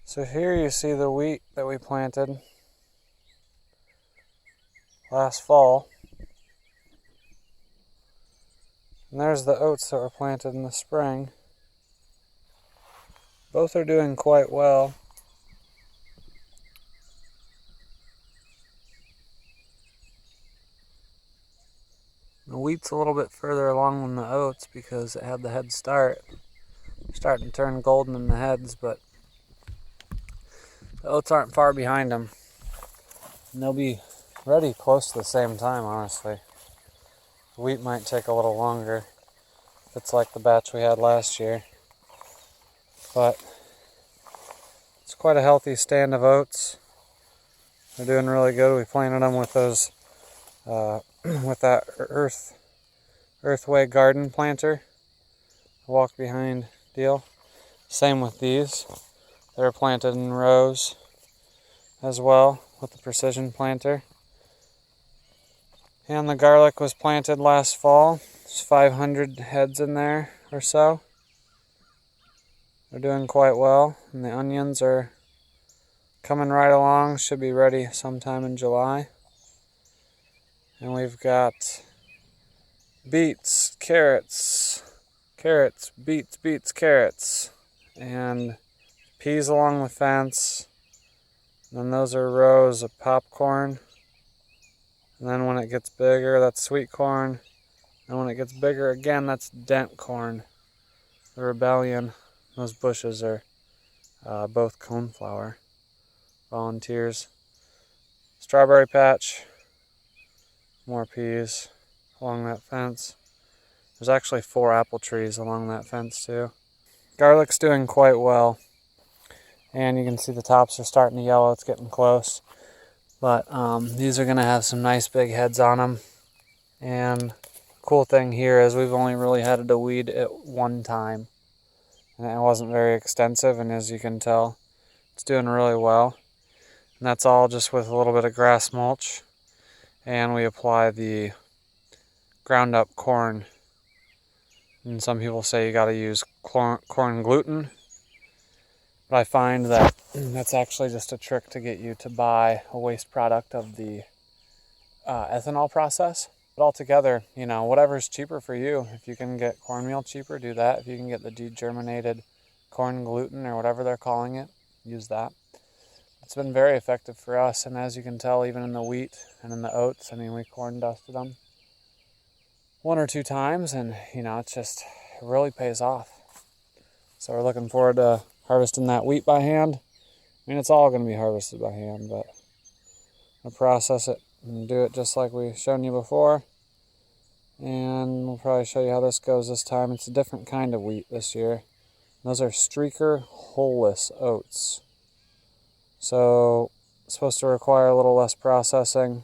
So here you see the wheat that we planted last fall. And there's the oats that were planted in the spring. Both are doing quite well. The wheat's a little bit further along than the oats because it had the head start. They're starting to turn golden in the heads, but the oats aren't far behind them. And they'll be ready close to the same time, honestly. The wheat might take a little longer if it's like the batch we had last year. But it's quite a healthy stand of oats. They're doing really good. We planted them with those with that earthway garden planter, walk behind deal. Same with these. They're planted in rows as well with the precision planter. And the garlic was planted last fall. There's 500 heads in there or so. They're doing quite well. And the onions are coming right along. Should be ready sometime in July. And we've got beets, carrots, beets, carrots, and peas along the fence. And then those are rows of popcorn. And then when it gets bigger, that's sweet corn. And when it gets bigger again, that's dent corn. The rebellion. Those bushes are both coneflower. Volunteers. Strawberry patch. More peas along that fence. There's actually 4 apple trees along that fence too. Garlic's doing quite well. And you can see the tops are starting to yellow. It's getting close. But these are going to have some nice big heads on them. And the cool thing here is we've only really had to weed it one time. And it wasn't very extensive, and as you can tell, it's doing really well. And that's all just with a little bit of grass mulch. And we apply the ground up corn. And some people say you got to use corn gluten. But I find that that's actually just a trick to get you to buy a waste product of the ethanol process. But altogether, you know, whatever's cheaper for you. If you can get cornmeal cheaper, do that. If you can get the degerminated corn gluten or whatever they're calling it, use that. It's been very effective for us, and as you can tell, even in the wheat and in the oats, I mean, we corn dusted them 1 or 2 times, and, you know, it really pays off. So we're looking forward to harvesting that wheat by hand. I mean, it's all going to be harvested by hand, but we'll process it and do it just like we've shown you before. And we'll probably show you how this goes this time. It's a different kind of wheat this year. Those are streaker holeless oats. So it's supposed to require a little less processing.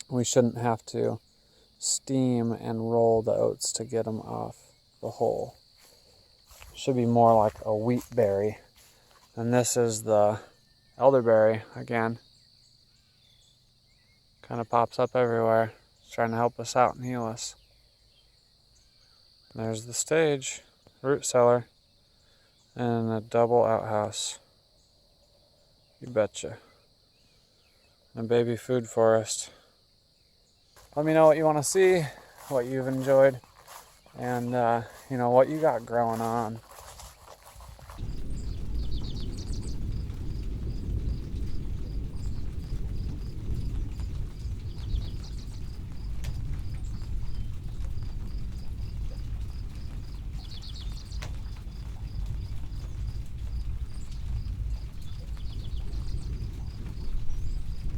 We shouldn't have to steam and roll the oats to get them off the hull. Should be more like a wheat berry. And this is the elderberry again. Kind of pops up everywhere. It's trying to help us out and heal us. There's the stage, root cellar, and a double outhouse. You betcha. A baby food forest. Let me know what you want to see, what you've enjoyed, and you know what you got growing on.